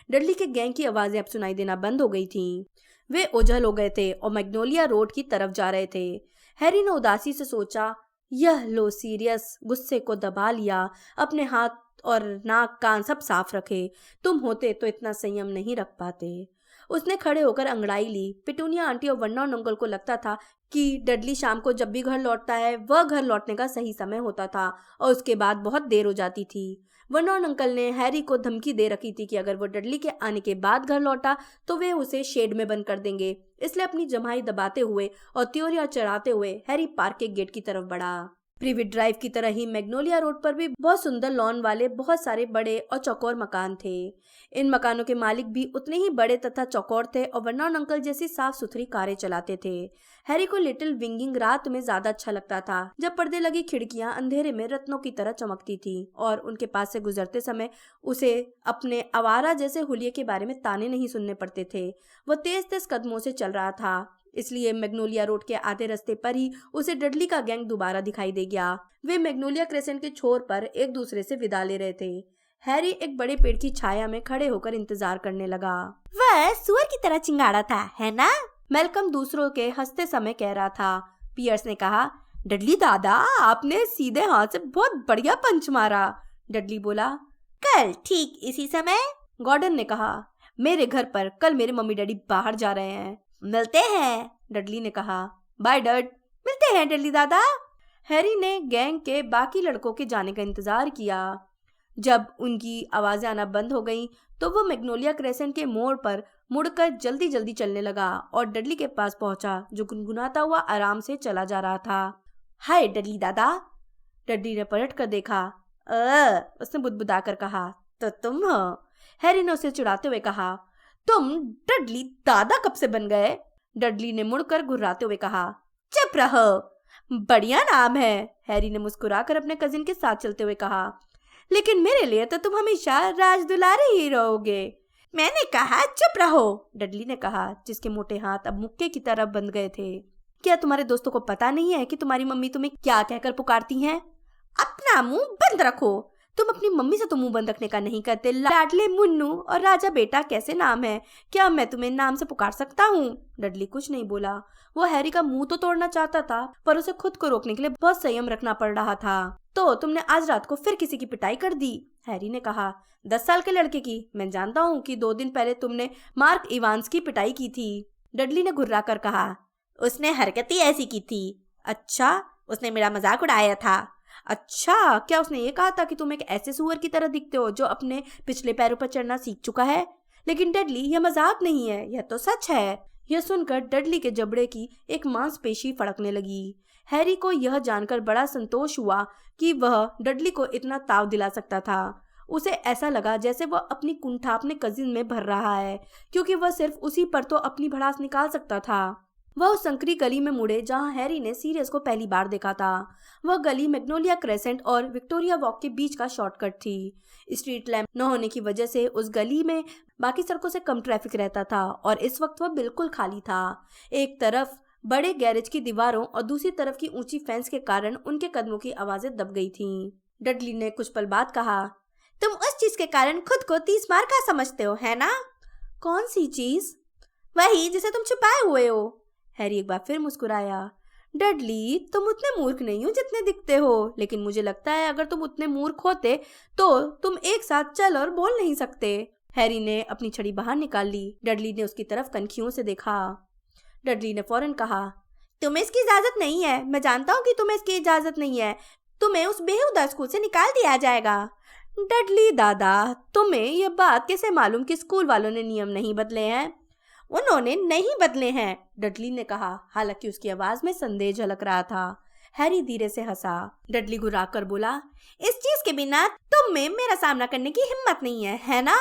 डडली के गैंग की आवाजें अब सुनाई देना बंद हो गई थीं। वे ओझल हो गए थे और मैग्नोलिया रोड की तरफ जा रहे थे। हैरी ने उदासी से सोचा, यह लो सीरियस, गुस्से को दबा लिया, अपने हाथ और नाक कान सब साफ रखे। तुम होते तो इतना संयम नहीं रख पाते। उसने खड़े होकर अंगड़ाई ली। पिटूनिया आंटी और वर्नॉन अंकल को लगता था कि डडली शाम को जब भी घर लौटता है वह घर लौटने का सही समय होता था और उसके बाद बहुत देर हो जाती थी। वर्नॉन अंकल ने हैरी को धमकी दे रखी थी कि अगर वो डडली के आने के बाद घर लौटा तो वे उसे शेड में बंद कर देंगे। इसलिए अपनी जमाई दबाते हुए और त्योरियां चढ़ाते हुए हैरी पार्क के गेट की तरफ बढ़ा। प्रिविट ड्राइव की तरह ही मैग्नोलिया रोड पर भी बहुत सुंदर लॉन वाले बहुत सारे बड़े और चौकोर मकान थे। इन मकानों के मालिक भी उतने ही बड़े तथा चौकोर थे और वर्नॉन अंकल जैसी साफ सुथरी कारें चलाते थे। हैरी को लिटिल विंगिंग रात में ज्यादा अच्छा लगता था, जब पर्दे लगी खिड़कियां अंधेरे में रत्नों की तरह चमकती थी और उनके पास से गुजरते समय उसे अपने आवारा जैसे हुलिये के बारे में ताने नहीं सुनने पड़ते थे। वह तेज तेज कदमों से चल रहा था, इसलिए मैग्नोलिया रोड के आधे रास्ते पर ही उसे डडली का गैंग दोबारा दिखाई दे गया। वे मैग्नोलिया क्रेसेंट के छोर पर एक दूसरे से विदा ले रहे थे। हैरी एक बड़े पेड़ की छाया में खड़े होकर इंतजार करने लगा। वह सुअर की तरह चिंगाड़ा था, है ना? मेलकम दूसरों के हंसते समय कह रहा था। पियर्स ने कहा, डडली दादा, आपने सीधे हाथ से बहुत बढ़िया पंच मारा। डडली बोला, कल ठीक इसी समय? गॉर्डन ने कहा, मेरे घर पर कल मेरे मम्मी डैडी बाहर जा रहे हैं। मिलते हैं, डडली ने कहा। बाय डड। मिलते हैं डडली दादा। हैरी ने गैंग के बाकी लड़कों के जाने का इंतजार किया। जब उनकी आवाजें आना बंद हो गईं, तो वो मैग्नोलिया क्रेसेंट के मोड़ पर मुड़कर जल्दी जल्दी चलने लगा और डडली के पास पहुंचा, जो गुनगुनाता हुआ आराम से चला जा रहा था। हाय डडली दादा। डडली ने पलट कर देखा। उसने बुदबुदाकर कहा, तो तुम हो? हैरी ने उसे चिढ़ाते हुए कहा, तुम डडली दादा कब से बन गए? डडली ने मुड़कर घुर्राते हुए कहा, चुप रहो, बढ़िया नाम है। हैरी ने मुस्कुराकर अपने कजिन के साथ चलते हुए कहा, लेकिन मेरे लिए तो तुम हमेशा राजदुलारे ही रहोगे। मैंने कहा चुप रहो, डडली ने कहा, जिसके मोटे हाथ अब मुक्के की तरफ बंध गए थे। क्या तुम्हारे दोस्तों को पता नहीं है कि तुम्हारी मम्मी तुम्हें क्या कहकर पुकारती हैं? अपना मुंह बंद रखो। तुम अपनी मम्मी से तो मुंह बंद रखने का नहीं करते। लाडले मुन्नू और राजा बेटा कैसे नाम है? क्या मैं तुम्हें नाम से पुकार सकता हूँ? डडली कुछ नहीं बोला। वो हैरी का मुंह तो तोड़ना चाहता था, पर उसे खुद को रोकने के लिए बहुत संयम रखना पड़ रहा था। तो तुमने आज रात को फिर किसी की पिटाई कर दी? हैरी ने कहा। 10 साल के लड़के की। मैं जानता हूँ कि 2 दिन पहले तुमने मार्क इवांस की पिटाई की थी। डडली ने घुर्रा कर कहा। उसने हरकत ही ऐसी की थी। अच्छा, उसने मेरा मजाक उड़ाया था। अच्छा, क्या उसने ये कहा था कि तुम एक ऐसे सुअर की तरह दिखते हो जो अपने पिछले पैरों पर चढ़ना सीख चुका है? लेकिन डडली, यह मजाक नहीं है, यह तो सच है। यह सुनकर डडली के जबड़े की एक मांसपेशी फड़कने लगी। हैरी को यह जानकर बड़ा संतोष हुआ कि वह डडली को इतना ताव दिला सकता था। उसे ऐसा लगा जैसे वह अपनी कुंठा अपने कजिन में भर रहा है, क्योंकि वह सिर्फ उसी पर तो अपनी भड़ास निकाल सकता था। वह उस संकरी गली में मुड़े जहां हैरी ने सीरियस को पहली बार देखा था। वह गली मैग्नोलिया क्रेसेंट और विक्टोरिया वॉक के बीच का शॉर्टकट थी। स्ट्रीट लैंप न होने की वजह से उस गली में बाकी सड़कों से कम ट्रैफिक रहता था और इस वक्त वह बिल्कुल खाली था। एक तरफ बड़े गैरेज की दीवारों और दूसरी तरफ की ऊंची फेंस के कारण उनके कदमों की आवाजें दब गई थीं। डडली ने कुछ पल बाद कहा, तुम उस चीज के कारण खुद को 30 मार का समझते हो, है ना? कौन सी चीज? वही जिसे तुम छुपाए हुए हो। हैरी एक बार फिर मुस्कुराया। डडली, तुम उतने मूर्ख नहीं हो जितने दिखते हो, लेकिन मुझे लगता है अगर तुम उतने मूर्ख होते तो तुम एक साथ चल और बोल नहीं सकते। हैरी ने अपनी छड़ी बाहर निकाल ली। डडली ने उसकी तरफ कनखियों से देखा। डडली ने फौरन कहा, तुम्हें इसकी इजाजत नहीं है। मैं जानता हूँ कि तुम्हें इसकी इजाजत नहीं है। तुम्हें उस बेहुदा स्कूल से निकाल दिया जाएगा। डडली दादा, तुम्हें यह बात कैसे मालूम कि स्कूल वालों ने नियम नहीं बदले हैं? उन्होंने नहीं बदले हैं, डडली ने कहा, हालांकि उसकी आवाज में संदेह झलक रहा था। हैरी धीरे से हंसा। डडली घुराकर बोला, इस चीज के बिना तुम में मेरा सामना करने की हिम्मत नहीं है ना?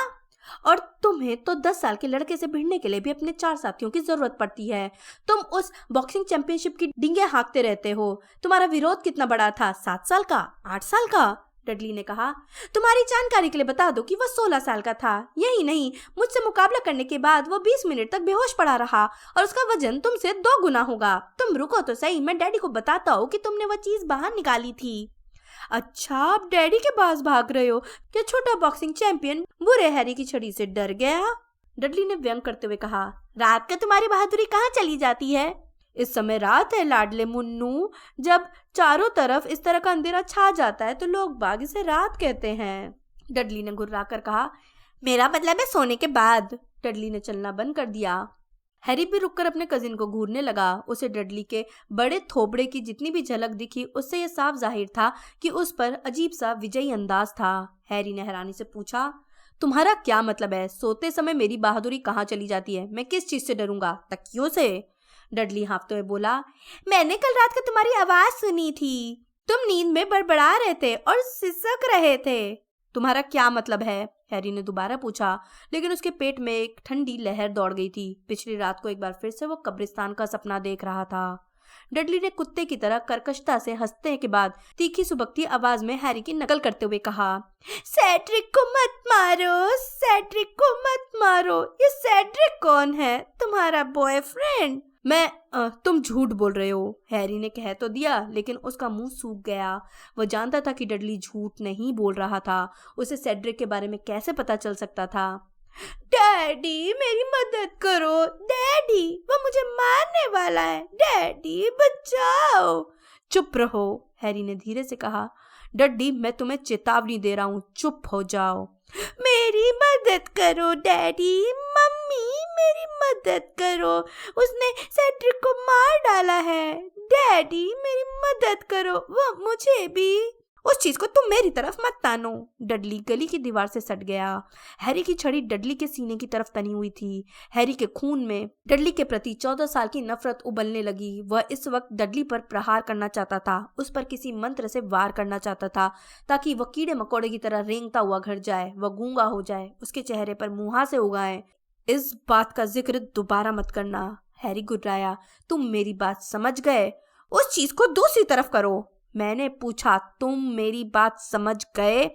और तुम्हें तो 10 साल के लड़के से भिड़ने के लिए भी अपने 4 साथियों की जरूरत पड़ती है। तुम उस बॉक्सिंग चैंपियनशिप की डींगे हाँकते रहते हो। तुम्हारा विरोध कितना बड़ा था? 7 साल का? 8 साल का? डडली ने कहा, तुम्हारी जानकारी के लिए बता दो कि वह 16 साल का था। यही नहीं, मुझसे मुकाबला करने के बाद वह 20 मिनट तक बेहोश पड़ा रहा और उसका वजन तुमसे 2 गुना होगा। तुम रुको तो सही, मैं डैडी को बताता हूँ कि तुमने वह चीज बाहर निकाली थी। अच्छा, आप डैडी के पास भाग रहे हो? क्या छोटा बॉक्सिंग चैंपियन बुरे हैरी की छड़ी से डर गया? डडली ने व्यंग करते हुए कहा, रात का तुम्हारी बहादुरी कहाँ चली जाती है? इस समय रात है लाडले मुन्नू। जब चारों तरफ इस तरह का अंधेरा छा जाता है तो लोग बाग इसे रात कहते हैं। डडली ने गुर्राकर कहा, मेरा मतलब है सोने के बाद। डडली ने चलना बंद कर दिया। हैरी भी रुककर अपने कजिन को घूरने लगा। उसे डडली के बड़े थोबड़े की जितनी भी झलक दिखी उससे यह साफ जाहिर था कि उस पर अजीब सा विजयी अंदाज था। हैरी ने हैरानी से पूछा, तुम्हारा क्या मतलब है? सोते समय मेरी बहादुरी कहाँ चली जाती है? मैं किस चीज से डरूंगा? तकियों से? डडली हाँफते हुए बोला, मैंने कल रात को तुम्हारी आवाज सुनी थी। तुम नींद में बड़बड़ा रहे थे और सिसक रहे थे। तुम्हारा क्या मतलब है? हैरी ने दोबारा पूछा, लेकिन उसके पेट में एक ठंडी लहर दौड़ गई थी। पिछली रात को एक बार फिर से वो कब्रिस्तान का सपना देख रहा था। डडली ने कुत्ते की तरह कर्कशता से हंसने के बाद तीखी सुबकती आवाज में हैरी की नकल करते हुए कहा, सेड्रिक को मत मारो, सेड्रिक को मत मारो। ये सेड्रिक कौन है? तुम्हारा बॉयफ्रेंड? तुम झूठ बोल रहे हो। हैरी ने कह तो दिया, लेकिन उसका मुंह सूख गया। वह जानता था कि डडली झूठ नहीं बोल रहा था। उसे सेड्रिक के बारे में कैसे पता चल सकता था? डैडी, मेरी मदद करो। डैडी, वो मुझे मारने वाला है। डैडी, बचाओ। चुप रहो, हैरी ने धीरे से कहा। डडली, मैं तुम्हें चेतावनी दे रहा हूँ, चुप हो जाओ। मेरी मदद करो डैडी। मम्मी, मेरी मदद करो। उसने सेड्रिक को मार डाला है। डैडी, मेरी मदद करो। वो मुझे भी। उस चीज को तुम मेरी तरफ मत तानो। डडली गली की दीवार से सट गया। हैरी की छड़ी डडली के सीने की तरफ तनी हुई थी। हैरी के खून में डडली के प्रति 14 साल की नफरत उबलने लगी। वह इस वक्त डडली पर प्रहार करना चाहता था, उस पर किसी मंत्र से वार करना चाहता था ताकि वह कीड़े मकोड़े की तरह रेंगता हुआ घर जाए, वह गूंगा हो जाए, उसके चेहरे पर मुहासे उगाए। इस बात का जिक्र दोबारा मत करना, हैरी गुर्राया। तुम मेरी बात समझ गए? उस चीज को दूसरी तरफ करो। मैंने पूछा, तुम मेरी बात समझ गए?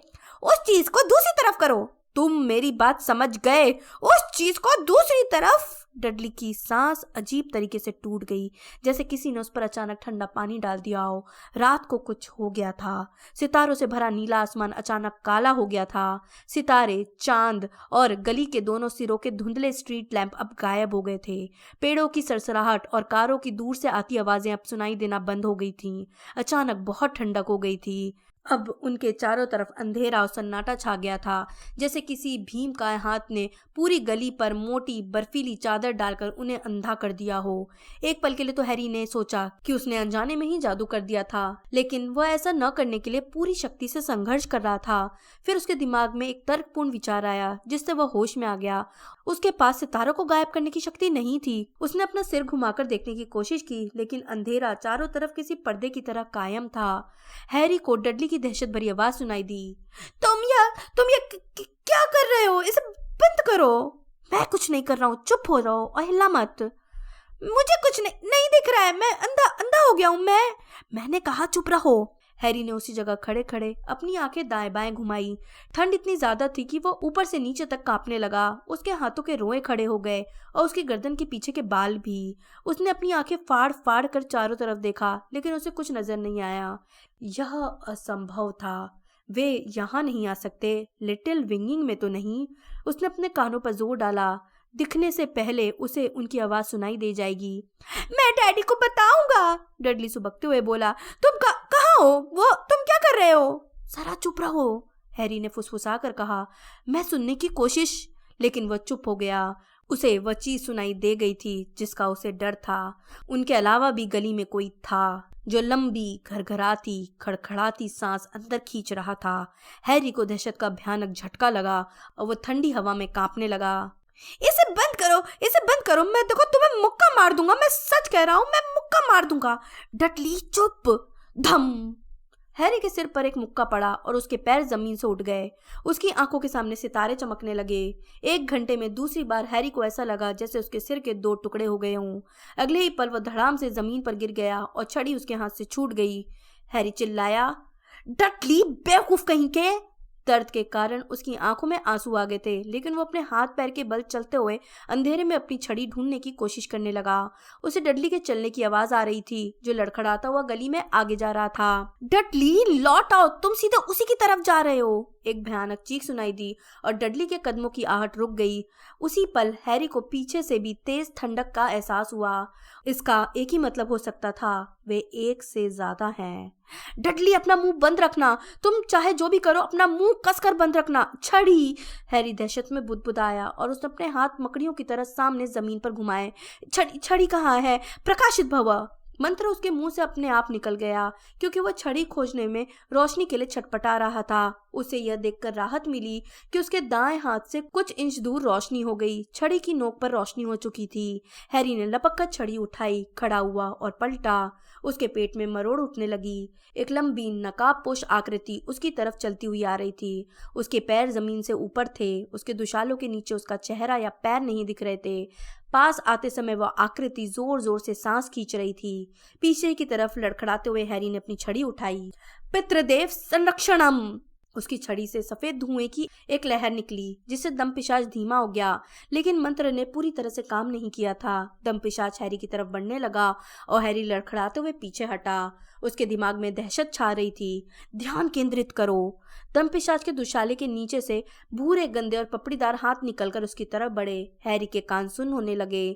उस चीज को दूसरी तरफ करो। तुम मेरी बात समझ गए? उस चीज को दूसरी तरफ। डडली की सांस अजीब तरीके से टूट गई, जैसे किसी ने उस पर अचानक ठंडा पानी डाल दिया हो। रात को कुछ हो गया था। सितारों से भरा नीला आसमान अचानक काला हो गया था। सितारे, चांद और गली के दोनों सिरों के धुंधले स्ट्रीट लैंप अब गायब हो गए थे। पेड़ों की सरसराहट और कारों की दूर से आती आवाजें अब सुनाई देना बंद हो गई थीं। अचानक बहुत ठंडक हो गई थी। अब उनके चारों तरफ अंधेरा और सन्नाटा छा गया था, जैसे किसी भीम का हाथ ने पूरी गली पर मोटी बर्फीली चादर डालकर उन्हें अंधा कर दिया हो। एक पल के लिए तो हैरी ने सोचा कि उसने अनजाने में ही जादू कर दिया था, लेकिन वह ऐसा न करने के लिए पूरी शक्ति से संघर्ष कर रहा था। फिर उसके दिमाग में एक तर्कपूर्ण विचार आया, जिससे वह होश में आ गया। उसके पास सितारों को गायब करने की शक्ति नहीं थी। उसने अपना सिर घुमाकर देखने की कोशिश की, लेकिन अंधेरा चारों तरफ किसी पर्दे की तरह कायम था। हैरी को डडली की दहशत भरी आवाज सुनाई दी। तुम ये क्या कर रहे हो? इसे बंद करो। मैं कुछ नहीं कर रहा हूँ, चुप हो रहो और हिला मत। मुझे कुछ नहीं दिख रहा है, मैं अंधा अंधा हो गया हूँ। मैंने कहा चुप रहो। हैरी ने उसी जगह खड़े खड़े अपनी आंखें दाएं बाएं घुमाई। ठंड इतनी ज्यादा थी कि वो ऊपर से नीचे तक कांपने लगा। उसके हाथों के रोए खड़े हो गए और उसकी गर्दन के पीछे के बाल भी। उसने अपनी आंखें फाड़ फाड़ कर चारों तरफ देखा, लेकिन उसे कुछ नजर नहीं आया। यह असंभव था। वे यहाँ नहीं आ सकते, लिटिल विंगिंग में तो नहीं। उसने अपने कानों पर जोर डाला। दिखने से पहले उसे उनकी आवाज सुनाई दे जाएगी। मैं डैडी को बताऊंगा, डडली सुबकते हुए बोला। तुम कहाँ हो? वो तुम क्या कर रहे हो? जरा चुप रहो, हैरी ने फुसफुसा कर कहा। मैं सुनने की कोशिश, लेकिन वह चुप हो गया। उसे वह चीज सुनाई दे गई थी जिसका उसे डर था। उनके अलावा भी गली में कोई था जो लंबी घरघराती खड़खड़ाती सांस अंदर खींच रहा था। हैरी को दहशत का भयानक झटका लगा और वह ठंडी हवा में कांपने लगा। इसे बंद करो, इसे बंद करो, मैं देखो तुम्हें मुक्का मार दूंगा, मैं सच कह रहा हूं, मैं मुक्का मार दूंगा। डडली चुप। धम। हैरी के सिर पर एक मुक्का पड़ा और उसके पैर जमीन से उठ गए। उसकी आंखों के सामने सितारे चमकने लगे। 1 घंटे में दूसरी बार हैरी को ऐसा लगा जैसे उसके सिर के 2 टुकड़े हो गए हों। अगले ही पल वह धड़ाम से जमीन पर गिर गया और छड़ी उसके हाथ से छूट गई। हैरी चिल्लाया, डडली बेवकूफ कहीं के। दर्द के कारण उसकी आंखों में आंसू आ गए थे, लेकिन वो अपने हाथ पैर के बल चलते हुए अंधेरे में अपनी छड़ी ढूंढने की कोशिश करने लगा। उसे डडली के चलने की आवाज आ रही थी, जो लड़खड़ाता हुआ गली में आगे जा रहा था। डडली लौट आओ, तुम सीधे उसी की तरफ जा रहे हो। एक भयानक चीख सुनाई दी और डडली के कदमों की आहट रुक गई। उसी पल हैरी को पीछे से भी तेज ठंडक का एहसास हुआ। इसका एक ही मतलब हो सकता था, वे एक से ज्यादा हैं। डडली अपना मुंह बंद रखना, तुम चाहे जो भी करो अपना मुंह कसकर बंद रखना। छड़ी। हैरी दहशत में बुदबुदाया और उसने अपने हाथ मकड़ियों की तरह सामने जमीन पर घुमाए। छड़ी कहाँ है? प्रकाशित भव। मंत्र उसके मुंह से अपने आप निकल गया, क्योंकि वह छड़ी खोजने में रोशनी के लिए छटपटा रहा था। उसे यह देखकर राहत मिली कि उसके दाएं हाथ से कुछ इंच दूर रोशनी हो गई। छड़ी की नोक पर रोशनी हो चुकी थी। हैरी ने लपक कर छड़ी उठाई, खड़ा हुआ और पलटा। उसके पेट में मरोड़ उठने लगी। एक लंबी नकाबपोश आकृति उसकी तरफ चलती हुई आ रही थी। उसके पैर जमीन से ऊपर थे। उसके दुशालों के नीचे उसका चेहरा या पैर नहीं दिख रहे थे। पास आते समय वह आकृति जोर जोर से सांस खींच रही थी। पीछे की तरफ लड़खड़ाते हुए हैरी ने अपनी छड़ी उठाई। पितृदेव संरक्षणम। उसकी छड़ी से सफेद धुएं की एक लहर निकली, जिससे दमपिशाच धीमा हो गया, लेकिन मंत्र ने पूरी तरह से काम नहीं किया था। दमपिशाच हैरी की तरफ बढ़ने लगा और हैरी लड़खड़ाते हुए पीछे हटा। उसके दिमाग में दहशत छा रही थी। ध्यान केंद्रित करो। दमपिशाच के दुशाले के नीचे से भूरे गंदे और पपड़ीदार हाथ निकलकर उसकी तरफ बढ़े। हैरी के कान सुन्न होने लगे।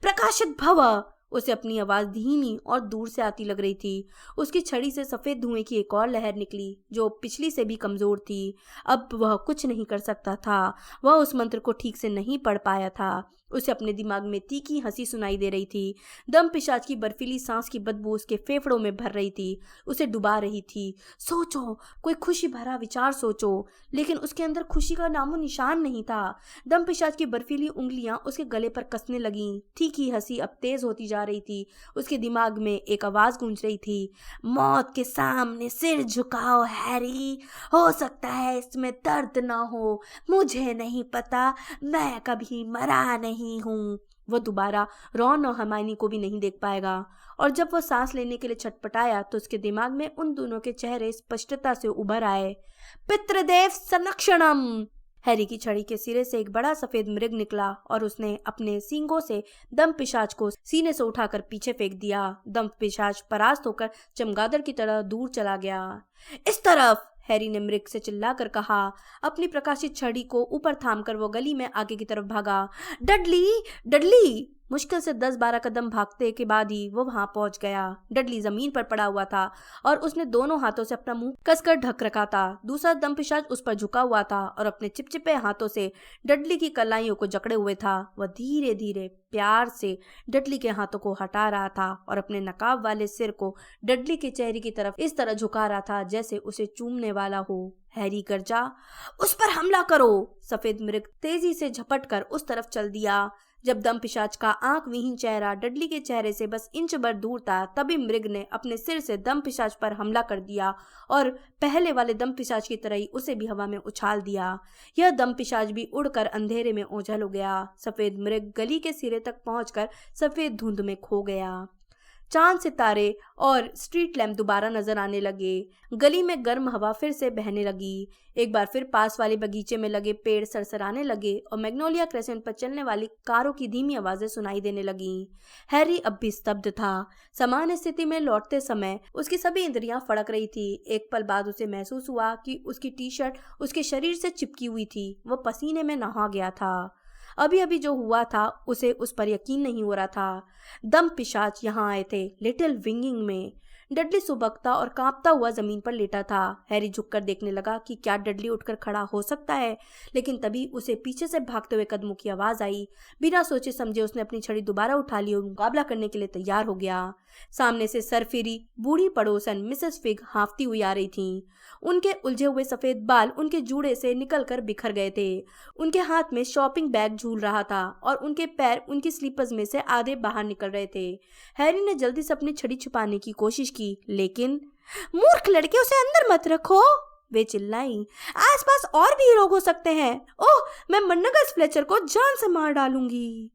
प्रकाशित भव। उसे अपनी आवाज धीमी और दूर से आती लग रही थी। उसकी छड़ी से सफेद धुएं की एक और लहर निकली, जो पिछली से भी कमजोर थी। अब वह कुछ नहीं कर सकता था। वह उस मंत्र को ठीक से नहीं पढ़ पाया था। उसे अपने दिमाग में तीखी हंसी सुनाई दे रही थी। दम पिशाच की बर्फीली सांस की बदबू उसके फेफड़ों में भर रही थी, उसे डुबा रही थी। सोचो, कोई खुशी भरा विचार सोचो, लेकिन उसके अंदर खुशी का नामो निशान नहीं था। दम पिशाच की बर्फीली उंगलियां उसके गले पर कसने लगीं। तीखी हंसी अब तेज होती जा रही थी। उसके दिमाग में एक आवाज गूंज रही थी, मौत के सामने सिर झुकाओ हैरी, हो सकता है इसमें दर्द ना हो, मुझे नहीं पता, मैं कभी मरा नहीं हूँ। वह दोबारा रॉन और हर्माइनी को भी नहीं देख पाएगा। और जब वह सांस लेने के लिए छटपटाया तो उसके दिमाग में उन दोनों के चेहरे स्पष्टता से उभर आए। पितृदेव संरक्षणम। हैरी की छड़ी के सिरे से एक बड़ा सफेद मृग निकला और उसने अपने सींगों से दम पिशाच को सीने से उठाकर पीछे फेंक दिया। दम पिशाच परास्त होकर चमगादड़ की तरह दूर चला गया। इस तरफ, हैरी ने मृग से चिल्लाकर कहा। अपनी प्रकाशित छड़ी को ऊपर थामकर वो गली में आगे की तरफ भागा। Dudley, Dudley. मुश्किल से 10-12 कदम भागते के बाद ही वो वहां पहुंच गया। डडली जमीन पर पड़ा हुआ था और उसने दोनों हाथों से अपना मुंह कसकर ढक रखा था। दूसरा दमपिशाच उस पर झुका हुआ था और अपने चिपचिपे हाथों से डडली की कलाइयों को जकड़े हुए था। वह धीरे धीरे प्यार से डडली के हाथों को हटा रहा था और अपने नकाब वाले सिर को डडली के चेहरे की तरफ इस तरह झुका रहा था जैसे उसे चूमने वाला हो। हैरी गरजा। उस पर हमला करो। सफेद मृग तेजी से झपट कर उस तरफ चल दिया। जब दम पिशाच का आंख विहीन चेहरा डडली के चेहरे से बस इंच भर दूर था, तभी मृग ने अपने सिर से दम पिशाच पर हमला कर दिया और पहले वाले दम पिशाच की तरह ही उसे भी हवा में उछाल दिया। यह दम पिशाच भी उड़कर अंधेरे में ओझल हो गया। सफेद मृग गली के सिरे तक पहुंचकर सफेद धुंध में खो गया। चांद, सितारे और स्ट्रीट लैंप दोबारा नजर आने लगे। गली में गर्म हवा फिर से बहने लगी। एक बार फिर पास वाले बगीचे में लगे पेड़ सरसराने लगे और मैग्नोलिया क्रेसेंट पर चलने वाली कारों की धीमी आवाजें सुनाई देने लगीं। हैरी अब भी स्तब्ध था। सामान्य स्थिति में लौटते समय उसकी सभी इंद्रियां फड़क रही थी। एक पल बाद उसे महसूस हुआ कि उसकी टी शर्ट उसके शरीर से चिपकी हुई थी। वह पसीने में नहा गया था। अभी अभी जो हुआ था उसे उस पर यकीन नहीं हो रहा था। दम पिशाच यहाँ आए थे, लिटिल विंगिंग में। डडली सुबकता और कांपता हुआ जमीन पर लेटा था। हैरी झुककर देखने लगा कि क्या डडली उठकर खड़ा हो सकता है, लेकिन तभी उसे पीछे से भागते हुए कदमों की आवाज आई। बिना सोचे समझे उसने अपनी छड़ी दोबारा उठा ली और मुकाबला करने के लिए तैयार हो गया। सामने से सरफिरी बूढ़ी पड़ोसन मिसेस फिग हाँफती हुई आ रही थीं। उनके उलझे हुए सफेद बाल उनके जूड़े से निकलकर बिखर गए थे। उनके हाथ में शॉपिंग बैग झूल रहा था और उनके पैर उनकी स्लीपर्स में से आधे बाहर निकल रहे थे। हैरी ने जल्दी से अपनी छड़ी छुपाने की कोशिश की, लेकिन मूर्ख लड़के, उसे अंदर मत रखो, वे चिल्लाई। आसपास और भी लोग हो सकते हैं। ओह, मैं मन्नगस फ्लेचर को जान से मार डालूंगी।